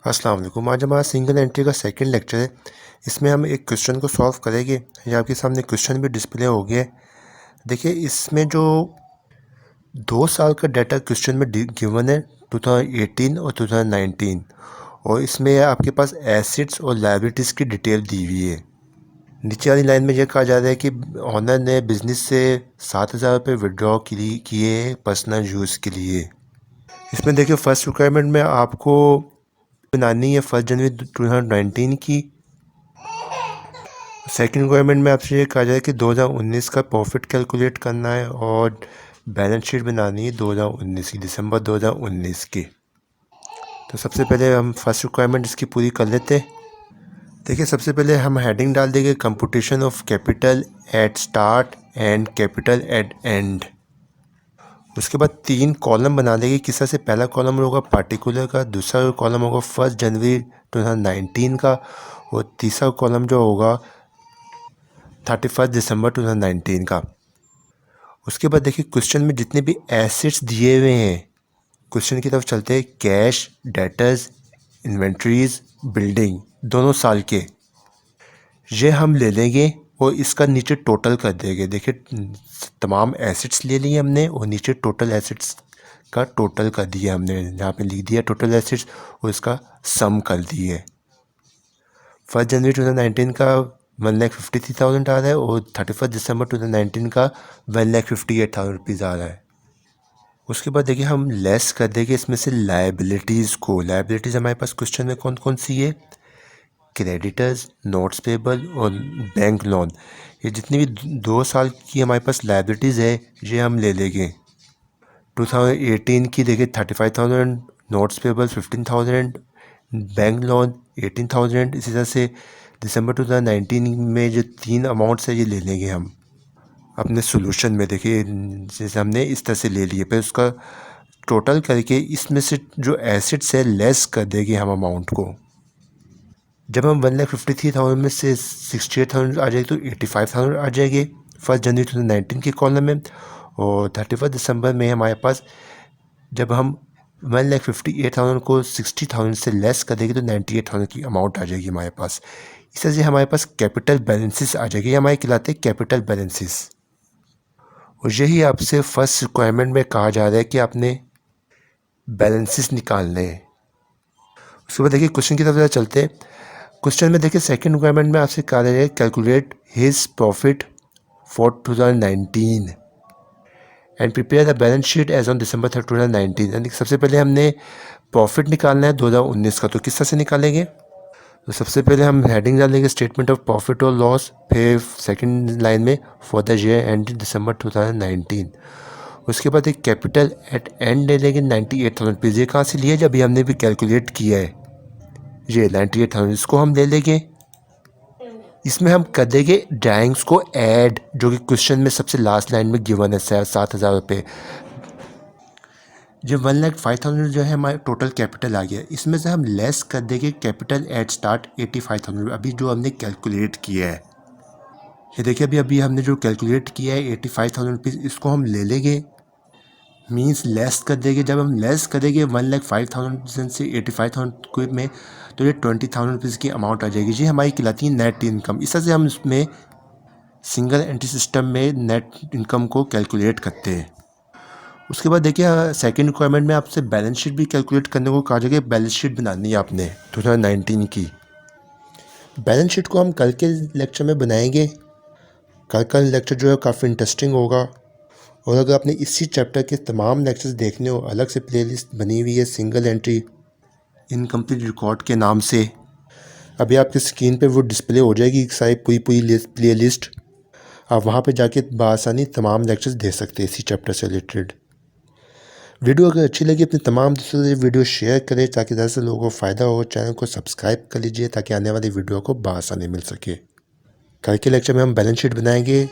अस्सलाम वालेकुम। आज हमारा सिंगल एंट्री का सेकंड लेक्चर है। इसमें हम एक क्वेश्चन को सॉल्व करेंगे। ये आपके सामने क्वेश्चन भी डिस्प्ले हो गया है। देखिए, इसमें जो 2 साल का डाटा क्वेश्चन में गिवन है 2018 और 2019, और इसमें आपके पास एसेट्स और लायबिलिटीज़ की डिटेल दी हुई है। नीचे वाली लाइन में यह कहा जा रहा है कि ऑनर ने बिजनेस से 7,000 रुपये विड्रॉ किए पर्सनल यूज़ के लिए। इसमें देखिए, फर्स्ट रिक्वायरमेंट में आपको बनानी है 1 जनवरी 2019 की। सेकंड रिक्वायरमेंट में आपसे ये कहा जाए कि 2019 का प्रॉफिट कैलकुलेट करना है और बैलेंस शीट बनानी है 2019 की, दिसंबर 2019 की। तो सबसे पहले हम फर्स्ट रिक्वायरमेंट इसकी पूरी कर लेते हैं। देखिए, सबसे पहले हम हेडिंग डाल देंगे computation of capital eight start and capital eight and. उसके बाद 3 कॉलम बना देंगे। किस तरह से? पहला कॉलम होगा पार्टिकुलर का, दूसरा कॉलम होगा 1 जनवरी 2019 का, और तीसरा कॉलम जो होगा 31 दिसंबर 2019 का। उसके बाद देखिए, क्वेश्चन में जितने भी एसेट्स दिए हुए हैं, क्वेश्चन की तरफ चलते हैं। कैश, डेटर्स, इन्वेंट्रीज, बिल्डिंग, दोनों साल के ये हम ले लेंगे और इसका नीचे टोटल कर देंगे। देखिए, तमाम एसेट्स ले लिए हमने और नीचे टोटल एसेट्स का टोटल कर दिया हमने। यहाँ पे लिख दिया टोटल एसेट्स और इसका सम कर दिए। 1 जनवरी 2019 का 1,53,000 आ रहा है और 31 दिसंबर 2019 का 1,58,000 रुपीज़ आ रहा है। उसके बाद देखिए, हम लेस कर देंगे इसमें से लायबिलिटीज़ को। लायबिलिटीज़ हमारे पास क्वेश्चन में कौन कौन सी है? क्रेडिटर्स, नोट्स पेबल और बैंक लोन। ये जितनी भी 2 साल की हमारे पास लायबिलिटीज़ है, ये हम ले लेंगे। 2018 की देखिए 35,000, नोट्स पेबल 15,000, बैंक लोन 18,000। इसी तरह से दिसंबर 2019 में जो 3 अमाउंट्स है, ये ले लेंगे हम अपने सॉल्यूशन में। देखिए, जैसे हमने इस तरह से ले लिए, फिर उसका टोटल करके इसमें से जो एसेट्स है लेस कर देंगे हम अमाउंट को। जब हम 1,53,000 में से 68,000 आ जाएगी तो 85,000 आ जाएगी 1 जनवरी 2019 के कॉलम में। और 31 दिसंबर में हमारे पास जब हम 1,58,000 को 60,000 से लेस कर देंगे तो 98,000 की अमाउंट आ जाएगी हमारे पास। इस तरह से हमारे पास कैपिटल बैलेंसेस आ जाएगी। हमारे कहलाते हैं कैपिटल बैलेंसेस। और यही आपसे फर्स्ट रिक्वायरमेंट में कहा जा रहा है कि आपने बैलेंसेस निकालने हैं। उसके बाद देखिए, क्वेश्चन की तरफ चलते हैं। क्वेश्चन में देखिए, सेकंड रिक्वायरमेंट में आपसे कहा है calculate his profit for 2019 and prepare the balance sheet as on December 3, 2019। यानी सबसे पहले हमने प्रॉफिट निकालना है 2019 का। तो किस तरह से निकालेंगे? तो सबसे पहले हम हेडिंग डालेंगे स्टेटमेंट ऑफ प्रॉफिट और लॉस, फिर सेकंड लाइन में फॉर द ईयर एंड दिसंबर 2019। उसके बाद एक कैपिटल एट एंड ले लेंगे 98,000 रुपीज़। ये कहाँ से लिया? जब भी हमने भी कैलकुलेट किया है, ये 98,000 इसको हम ले लेंगे। इसमें हम कर देंगे ड्राइंग्स को ऐड, जो कि क्वेश्चन में सबसे लास्ट लाइन में गिवन है 7,000 रुपये। जो 1,05,000 जो है हमारे टोटल कैपिटल आ गया, इसमें से हम लेस कर देंगे कैपिटल एट स्टार्ट 85,000 अभी जो हमने कैलकुलेट किया है। ये देखिए, अभी हमने जो कैलकुलेट किया है 85,000 रुपीज़, इसको हम ले लेंगे। मीन्स लेस कर देंगे। जब हम लेस करेंगे 1,05,000 से 85,000 में, तो ये 20,000 रुपीज़ की अमाउंट आ जाएगी। जी हमारी कहलाती है नेट इनकम। इस तरह से हम इसमें सिंगल एंट्री सिस्टम में नेट इनकम को कैलकुलेट करते हैं। उसके बाद देखिए, सेकंड रिक्वायरमेंट में आपसे बैलेंस शीट भी कैलकुलेट करने को कहा जाएगा। बैलेंस शीट बनानी है आपने 2019 की। बैलेंस शीट को हम कल के लेक्चर में बनाएंगे। कल का लेक्चर जो है काफ़ी इंटरेस्टिंग होगा। और अगर आपने इसी चैप्टर के तमाम लेक्चर्स देखने हो, अलग से प्लेलिस्ट बनी हुई है सिंगल एंट्री इनकम्प्लीट रिकॉर्ड के नाम से। अभी आपकी स्क्रीन पे वो डिस्प्ले हो जाएगी सारी पूरी प्ले लिस्ट। आप वहाँ पे जाके बआसानी तमाम लेक्चर्स देख सकते हैं इसी चैप्टर से रिलेटेड। वीडियो अगर अच्छी लगी, अपने तमाम दोस्तों से वीडियो शेयर करें ताकि ज़्यादा से लोगों को फ़ायदा हो। चैनल को सब्सक्राइब कर लीजिए ताकि आने वाली वीडियो को बआसानी मिल सके। कल के लेक्चर में हम बैलेंस शीट बनाएंगे